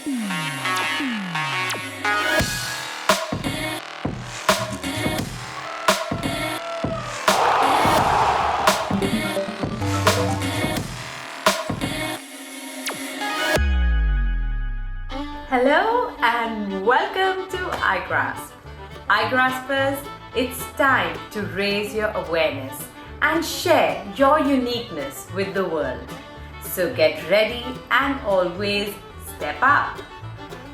Hello and welcome to Igraasp. Igraaspers, it's time to raise your awareness and share your uniqueness with the world. So get ready and always step up.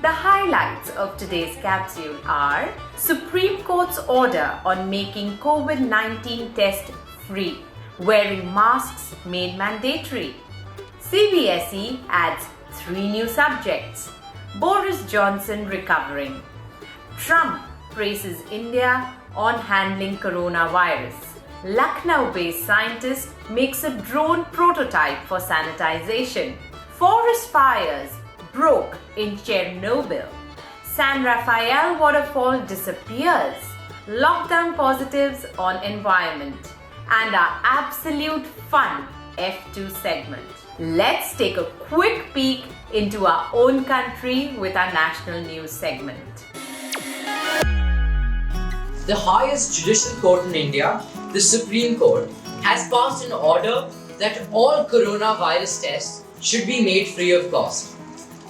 The highlights of today's capsule are Supreme Court's order on making COVID-19 test free, wearing masks made mandatory. CBSE adds 3 new subjects. Boris Johnson recovering. Trump praises India on handling coronavirus. Lucknow-based scientist makes a drone prototype for sanitization. Forest fires broke in Chernobyl. San Rafael waterfall disappears. Lockdown positives on environment. And our absolute fun F2 segment. Let's take a quick peek into our own country with our national news segment. The highest judicial court in India, the Supreme Court, has passed an order that all coronavirus tests should be made free of cost.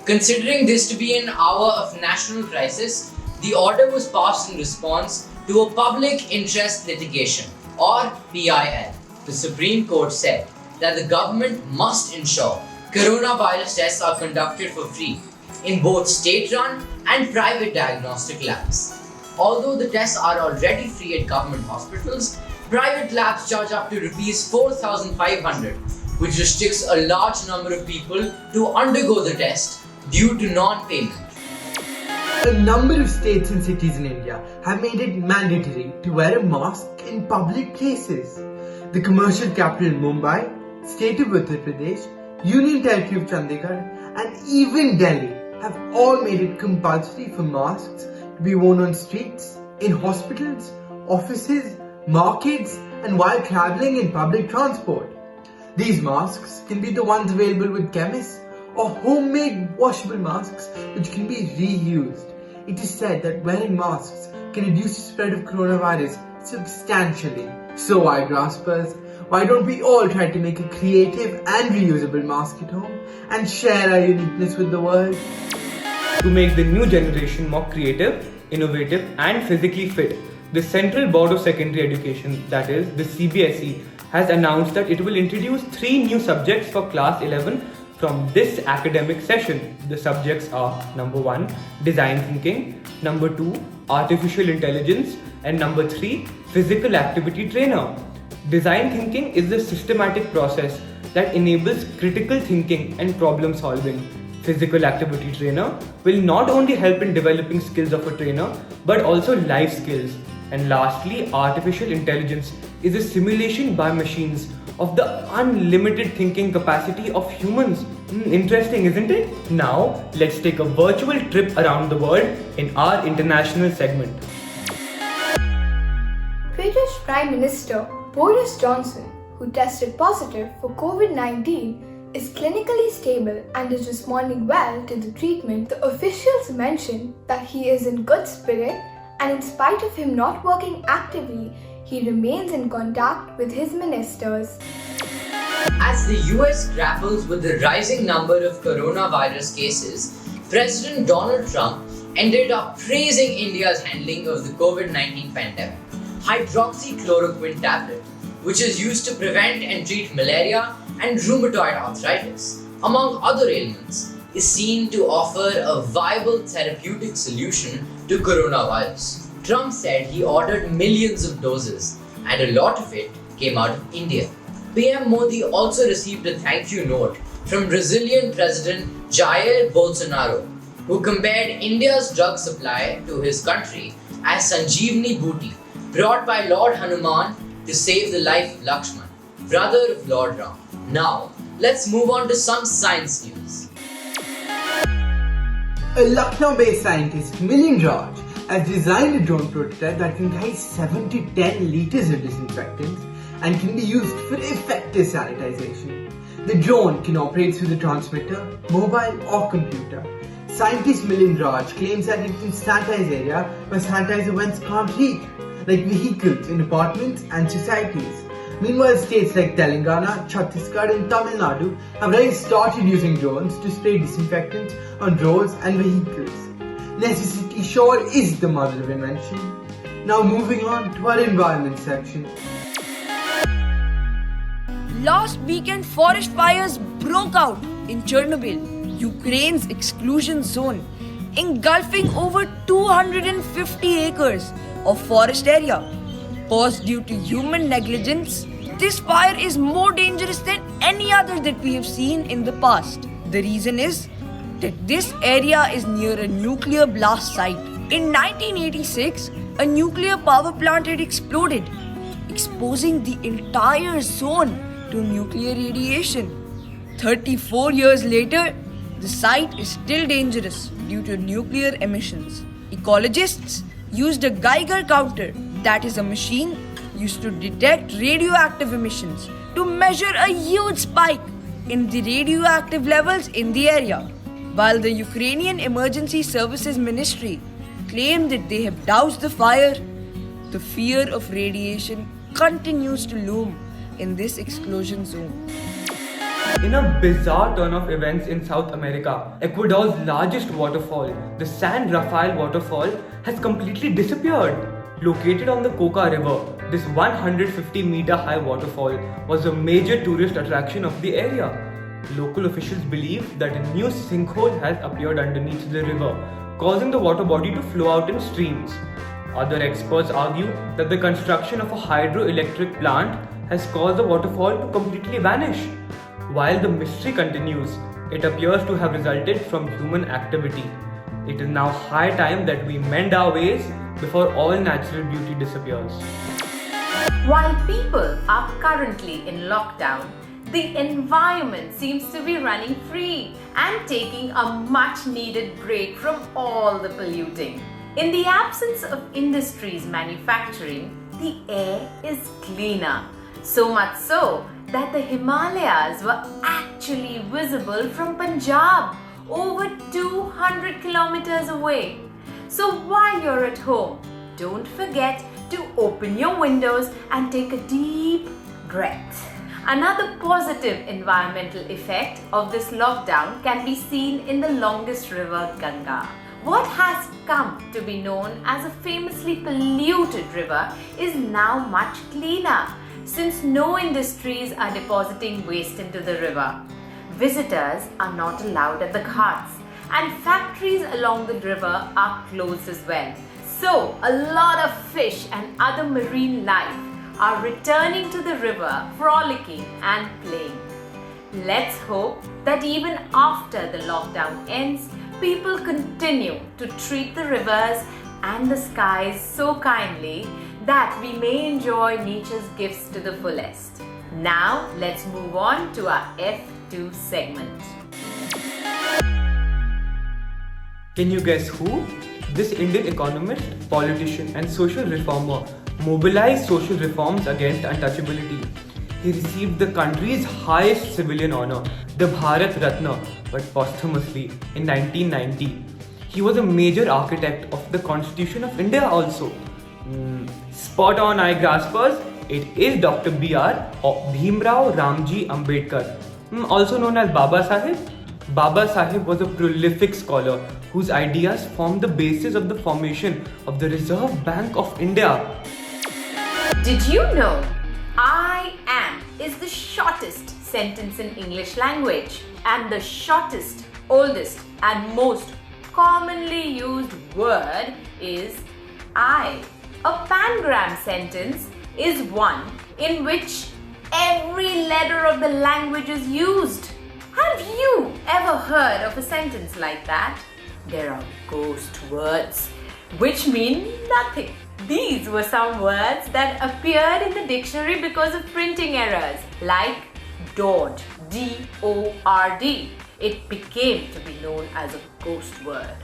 Considering this to be an hour of national crisis, the order was passed in response to a public interest litigation, or PIL. The Supreme Court said that the government must ensure coronavirus tests are conducted for free in both state-run and private diagnostic labs. Although the tests are already free at government hospitals, private labs charge up to Rs 4,500, which restricts a large number of people to undergo the test due to non-payment. A number of states and cities in India have made it mandatory to wear a mask in public places. The commercial capital Mumbai, State of Uttar Pradesh, Union Territory of Chandigarh and even Delhi have all made it compulsory for masks to be worn on streets, in hospitals, offices, markets and while travelling in public transport. These masks can be the ones available with chemists or homemade washable masks which can be reused. It is said that wearing masks can reduce the spread of coronavirus substantially. So Igraspers, why don't we all try to make a creative and reusable mask at home and share our uniqueness with the world? To make the new generation more creative, innovative and physically fit, the Central Board of Secondary Education, that is the CBSE, has announced that it will introduce 3 new subjects for class 11 from this academic session. The subjects are number 1, design thinking, number 2, artificial intelligence and number 3, physical activity trainer. Design thinking is a systematic process that enables critical thinking and problem solving. Physical activity trainer will not only help in developing skills of a trainer but also life skills. And lastly, artificial intelligence is a simulation by machines of the unlimited thinking capacity of humans. Interesting, isn't it? Now, let's take a virtual trip around the world in our international segment. British Prime Minister Boris Johnson, who tested positive for COVID-19, is clinically stable and is responding well to the treatment. The officials mentioned that he is in good spirit and in spite of him not working actively, he remains in contact with his ministers. As the US grapples with the rising number of coronavirus cases, President Donald Trump ended up praising India's handling of the COVID-19 pandemic. Hydroxychloroquine tablet, which is used to prevent and treat malaria and rheumatoid arthritis, among other ailments, is seen to offer a viable therapeutic solution to coronavirus. Trump said he ordered millions of doses, and a lot of it came out of India. PM Modi also received a thank you note from Brazilian President Jair Bolsonaro, who compared India's drug supply to his country as Sanjeevani Booty, brought by Lord Hanuman to save the life of Lakshman, brother of Lord Ram. Now, let's move on to some science news. A Lucknow-based scientist, Milind Raj, has designed a drone prototype that can carry 7 to 10 litres of disinfectants and can be used for effective sanitization. The drone can operate through the transmitter, mobile or computer. Scientist Milind Raj claims that it can sanitize area where sanitizer vents can't reach, like vehicles in apartments and societies. Meanwhile, states like Telangana, Chhattisgarh and Tamil Nadu have already started using drones to spray disinfectant on roads and vehicles. Necessity sure is the mother of invention. Now moving on to our environment section. Last weekend, forest fires broke out in Chernobyl, Ukraine's exclusion zone, engulfing over 250 acres of forest area. Caused due to human negligence, this fire is more dangerous than any other that we have seen in the past. The reason is that this area is near a nuclear blast site. In 1986, a nuclear power plant had exploded, exposing the entire zone to nuclear radiation. 34 years later, the site is still dangerous due to nuclear emissions. Ecologists used a Geiger counter, that is a machine used to detect radioactive emissions, to measure a huge spike in the radioactive levels in the area. While the Ukrainian Emergency Services Ministry claimed that they have doused the fire, the fear of radiation continues to loom in this exclusion zone. In a bizarre turn of events in South America, Ecuador's largest waterfall, the San Rafael waterfall, has completely disappeared. Located on the Coca River, this 150-meter high waterfall was a major tourist attraction of the area. Local officials believe that a new sinkhole has appeared underneath the river, causing the water body to flow out in streams. Other experts argue that the construction of a hydroelectric plant has caused the waterfall to completely vanish. While the mystery continues, it appears to have resulted from human activity. It is now high time that we mend our ways before all natural beauty disappears. While people are currently in lockdown, the environment seems to be running free and taking a much needed break from all the polluting. In the absence of industries manufacturing, the air is cleaner. So much so that the Himalayas were actually visible from Punjab, over 200 kilometers away. So while you're at home, don't forget to open your windows and take a deep breath. Another positive environmental effect of this lockdown can be seen in the longest river, Ganga. What has come to be known as a famously polluted river is now much cleaner, since no industries are depositing waste into the river. Visitors are not allowed at the ghats, and factories along the river are closed as well. So, a lot of fish and other marine life are returning to the river, frolicking and playing. Let's hope that even after the lockdown ends, people continue to treat the rivers and the skies so kindly that we may enjoy nature's gifts to the fullest. Now, let's move on to our F2 segment. Can you guess who? This Indian economist, politician and social reformer mobilized social reforms against untouchability. He received the country's highest civilian honor, the Bharat Ratna, but posthumously in 1990. He was a major architect of the Constitution of India also. Spot on, Igraspers, it is Dr. B.R. Bhimrao Ramji Ambedkar, also known as Baba Sahib. Baba Sahib was a prolific scholar whose ideas formed the basis of the formation of the Reserve Bank of India. Did you know I am is the shortest sentence in English language and the shortest, oldest and most commonly used word is I. A pangram sentence is one in which every letter of the language is used. Have you ever heard of a sentence like that? There are ghost words which mean nothing. These were some words that appeared in the dictionary because of printing errors, like Dord, D-O-R-D. It became to be known as a ghost word.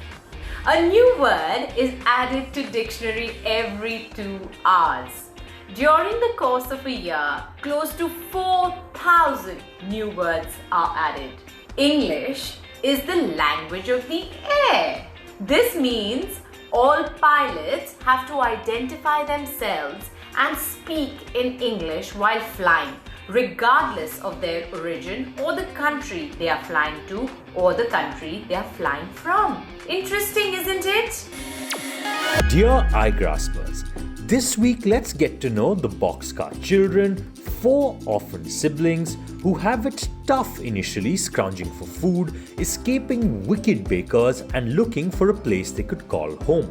A new word is added to dictionary every 2 hours. During the course of a year, close to 4,000 new words are added. English is the language of the air. This means all pilots have to identify themselves and speak in English while flying, regardless of their origin or the country they are flying to or the country they are flying from. Interesting, isn't it? Dear Igraspers, this week let's get to know the Boxcar Children, 4 orphan siblings who have it tough initially scrounging for food, escaping wicked bakers and looking for a place they could call home.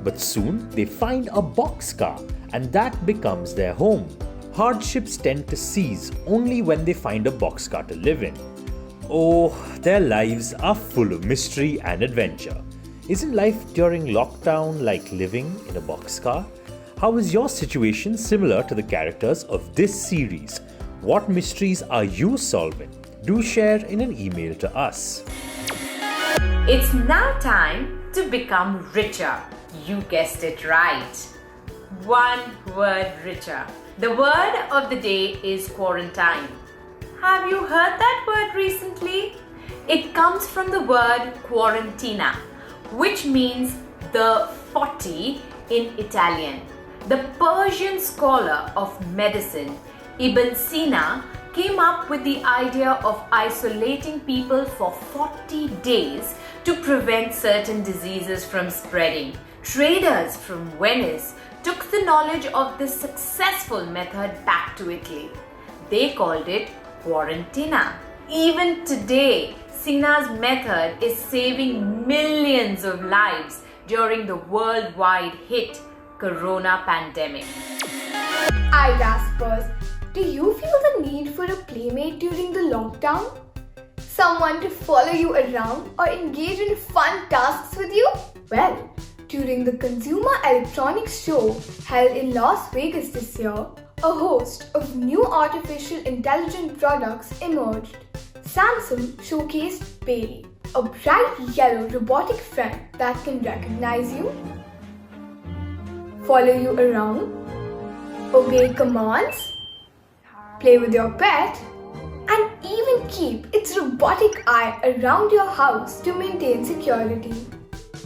But soon they find a boxcar and that becomes their home. Hardships tend to cease only when they find a boxcar to live in. Oh, their lives are full of mystery and adventure. Isn't life during lockdown like living in a boxcar? How is your situation similar to the characters of this series? What mysteries are you solving? Do share in an email to us. It's now time to become richer. You guessed it right. One word richer. The word of the day is quarantine. Have you heard that word recently? It comes from the word quarantina, which means the 40 in Italian. The Persian scholar of medicine Ibn Sina came up with the idea of isolating people for 40 days to prevent certain diseases from spreading. Traders from Venice took the knowledge of this successful method back to Italy. They called it quarantina. Even today, Sina's method is saving millions of lives during the worldwide hit Corona pandemic. Igraspers, do you feel the need for a playmate during the lockdown? Someone to follow you around or engage in fun tasks with you? Well, during the Consumer Electronics Show held in Las Vegas this year, a host of new artificial intelligent products emerged. Samsung showcased Bailey, a bright yellow robotic friend that can recognize you, follow you around, obey commands, play with your pet, and even keep its robotic eye around your house to maintain security.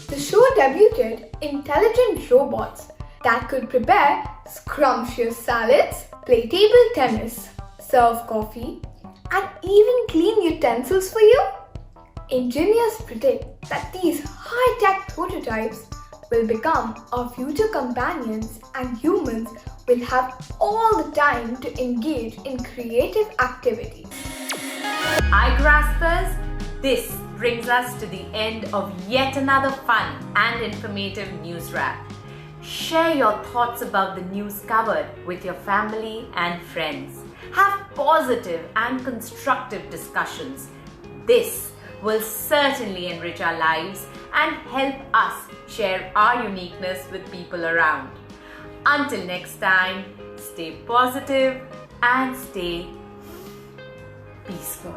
The show debuted intelligent robots that could prepare scrumptious salads, play table tennis, serve coffee, and even clean utensils for you. Engineers predict that these high-tech prototypes will become our future companions and humans will have all the time to engage in creative activities. Igraspers, this brings us to the end of yet another fun and informative news wrap. Share your thoughts about the news covered with your family and friends. Have positive and constructive discussions. This will certainly enrich our lives and help us share our uniqueness with people around. Until next time, stay positive and stay peaceful.